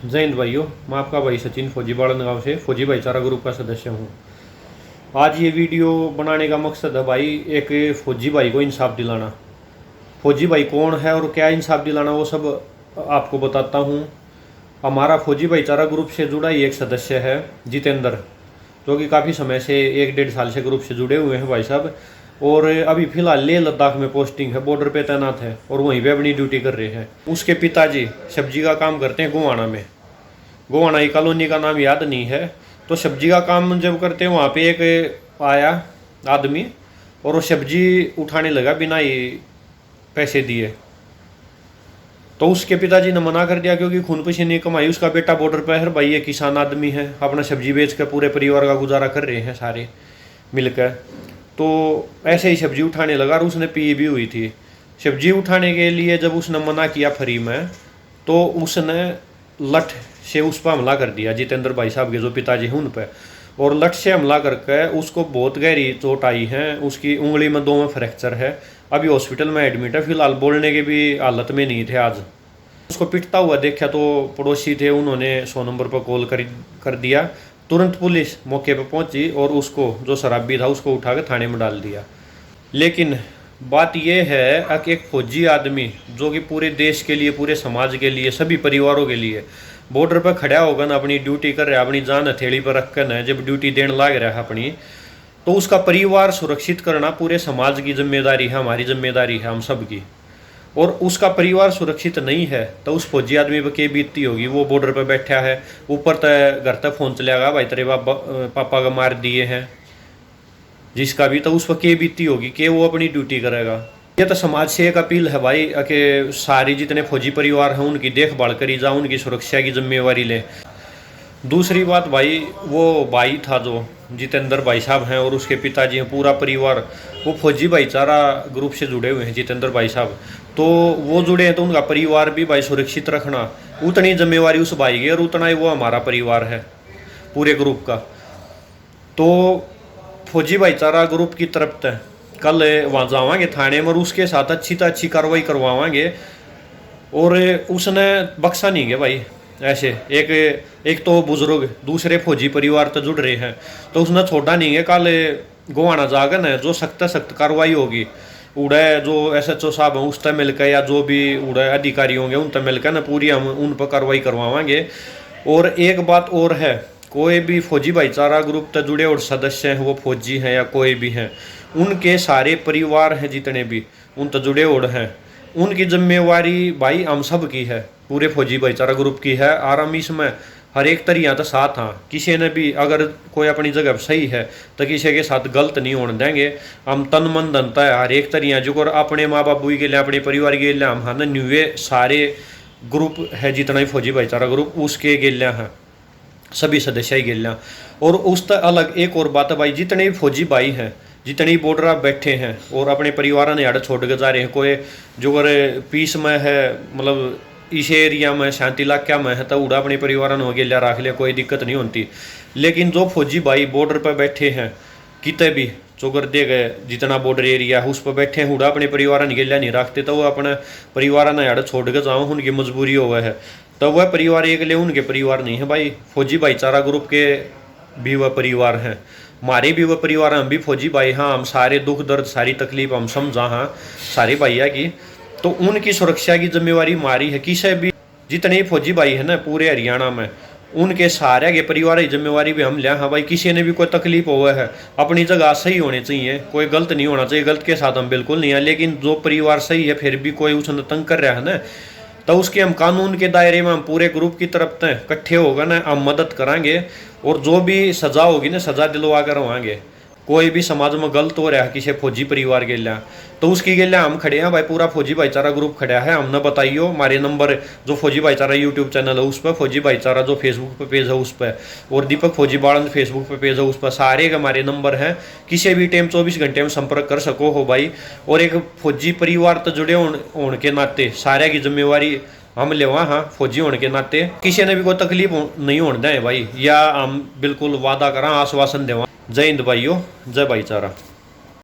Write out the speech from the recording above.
जय हिंद भाइयों, मैं आपका भाई सचिन फौजी बाड़न गाँव से फौजी भाईचारा ग्रुप का सदस्य हूँ। आज ये वीडियो बनाने का मकसद है भाई, एक फौजी भाई को इंसाफ दिलाना। फौजी भाई कौन है और क्या इंसाफ दिलाना वो सब आपको बताता हूँ। हमारा फौजी भाईचारा ग्रुप से जुड़ा ही एक सदस्य है जितेंद्र, जो कि काफ़ी समय से 1-1.5 साल से ग्रुप से जुड़े हुए हैं भाई साहब। और अभी फिलहाल लेह लद्दाख में पोस्टिंग है, बॉर्डर पे तैनात है और वहीं पे अपनी ड्यूटी कर रहे हैं। उसके पिताजी सब्जी का काम करते हैं गोवाना में। गोवाना ही कॉलोनी का नाम याद नहीं है। तो सब्जी का काम जब करते हैं वहाँ पे एक आया आदमी और वो सब्जी उठाने लगा बिना ही पैसे दिए। तो उसके पिताजी ने मना कर दिया, क्योंकि खून पसीने की कमाई उसका बेटा बॉर्डर पर है भाई, ये किसान आदमी है, अपना सब्जी बेच कर पूरे परिवार का गुजारा कर रहे हैं सारे मिलकर। तो ऐसे ही सब्जी उठाने लगा और उसने पी भी हुई थी। सब्जी उठाने के लिए जब उसने मना किया फ्री में, तो उसने लठ से उस पर हमला कर दिया, जितेंद्र भाई साहब के जो पिताजी हैं उन पर। और लठ से हमला करके उसको बहुत गहरी चोट आई है, उसकी उंगली में 2 में फ्रैक्चर है, अभी हॉस्पिटल में एडमिट है। फिलहाल बोलने के भी हालत में नहीं थे। आज उसको पिटता हुआ देखा तो पड़ोसी थे, उन्होंने 100 नंबर पर कॉल कर दिया। तुरंत पुलिस मौके पर पहुंची और उसको जो शराबी था उसको उठा के थाने में डाल दिया। लेकिन बात यह है कि एक फौजी आदमी जो कि पूरे देश के लिए, पूरे समाज के लिए, सभी परिवारों के लिए बॉर्डर पर खड़ा होगा ना, अपनी ड्यूटी कर रहा है, अपनी जान हथेली पर रख कर न जब ड्यूटी देने लग रहा है अपनी, तो उसका परिवार सुरक्षित करना पूरे समाज की जिम्मेदारी है, हमारी जिम्मेदारी है, हम सब की। और उसका परिवार सुरक्षित नहीं है तो उस फौजी आदमी पर क्या बीतती होगी। वो बॉर्डर पर बैठा है, ऊपर तक घर तक फोन चलेगा, भाई तेरे पापा का मार दिए हैं जिसका भी, तो उस पर क्या बीतती होगी कि वो अपनी ड्यूटी करेगा। ये तो समाज से एक अपील है भाई कि सारी जितने फौजी परिवार हैं उनकी देखभाल करी जाए, उनकी सुरक्षा की जिम्मेवारी लें। दूसरी बात भाई, वो भाई था जो जितेंद्र भाई साहब हैं और उसके पिताजी हैं, पूरा परिवार वो फौजी भाईचारा ग्रुप से जुड़े हुए हैं जितेंद्र भाई साहब। तो वो जुड़े हैं तो उनका परिवार भी भाई सुरक्षित रखना उतनी जिम्मेवारी उस भाई की और उतना ही वो हमारा परिवार है पूरे ग्रुप का। तो फौजी भाईचारा ग्रुप की तरफ से कल वहाँ जावांगे थाने में और उसके साथ अच्छी तो अच्छी कार्रवाई करवावांगे। और उसने बख्शा नहीं गया भाई। ऐसे एक तो बुजुर्ग दूसरे फौजी परिवार तो जुड़ रहे हैं, तो उसने छोड़ा नहीं है। कल गोवाना जाकर न जो सख्त कार्रवाई होगी, उड़े जो SHO साहब हैं उस तक मिलकर या जो भी उड़े अधिकारी होंगे उन तक मिलकर न पूरी हम उन पर कार्रवाई करवावांगे। और एक बात और है, कोई भी फौजी भाईचारा ग्रुप तक जुड़े और सदस्य हैं, वो फौजी हैं या कोई भी हैं, उनके सारे परिवार हैं जितने भी उन तक जुड़े और हैं, उनकी जिम्मेवारी भाई हम सब की है, पूरे फौजी भाईचारा ग्रुप की है। और हम इसमें हर एक तरीका तो साथ हाँ, किसी ने भी अगर कोई अपनी जगह सही है तो किसी के साथ गलत नहीं होने देंगे। हम तन मन धनता है हर एक तरीका जो कर अपने माँ बापू के लिए, अपने परिवार के लिए हम हाँ न्यूए सारे ग्रुप है जितना भी फौजी भाईचारा ग्रुप उसके गेलिया हैं, सभी सदस्य ही गेलिया। और उस तक अलग एक और बात है भाई, जितने भी फौजी भाई हैं, जितने बॉर्डर बैठे हैं और अपने परिवार ने यार छोड़ के जा रहे हैं, कोई जो अगर पीस में है, मतलब इस एरिया में शांति इलाका में है, तो उड़ा अपने परिवार ने हो गया रख लिया, कोई दिक्कत नहीं होती। लेकिन जो फौजी भाई बॉर्डर पर बैठे हैं कितने भी चौकर दे गए, जितना बॉर्डर एरिया है उस पर बैठे हैं, उड़ा अपने परिवार ने गेलिया नहीं रखते, तो वो अपने परिवार ने यार छोड़ के जाओ, उनकी मजबूरी हो है। तो वह परिवार एक ले उनके परिवार नहीं है भाई, फौजी भाईचारा ग्रुप के भी वह परिवार हैं, हमारे भी वह परिवार, हम भी फौजी भाई। हाँ, हम सारे दुख दर्द सारी तकलीफ हम समझा हाँ सारे भैया की, तो उनकी सुरक्षा की जिम्मेवारी हमारी है। किसी भी जितने फौजी भाई है ना पूरे हरियाणा में, उनके सारे के परिवार की जिम्मेवारी भी हम लें। हाँ भाई, किसी ने भी कोई तकलीफ हुआ है अपनी जगह सही होनी चाहिए, कोई गलत नहीं होना चाहिए, गलत के साथ हम बिल्कुल नहीं है। लेकिन जो परिवार सही है फिर भी कोई उसने तंग कर रहा है ना, तो उसके हम कानून के दायरे में हम पूरे ग्रुप की तरफ से इकट्ठे होगा ना, हम मदद करांगे और जो भी सजा होगी ना सजा दिलवा कर रवांगे। कोई भी समाज में गलत हो रहा है किसी फौजी परिवार के लिए, तो उसकी के लिए हम खड़े हैं भाई, पूरा फौजी भाईचारा ग्रुप खड़ा है। हमने बताइयो हमारे नंबर जो फौजी भाईचारा यूट्यूब चैनल है उस पर, फौजी भाईचारा जो फेसबुक पे पेज है उस पर, और दीपक फौजी बाड़न फेसबुक पे पेज है उस पर, सारे के हमारे नंबर हैं। किसी भी टाइम 24 घंटे में संपर्क कर सको हो भाई। और एक फौजी परिवार तो जुड़े होने के नाते सारे की जिम्मेवारी हम ले हाँ फौजी होने के नाते किसी ने भी कोई तकलीफ नहीं होने दें भाई, या हम बिल्कुल वादा करा आश्वासन देवा। जय हिंद भाइयों, जय भाईचारा।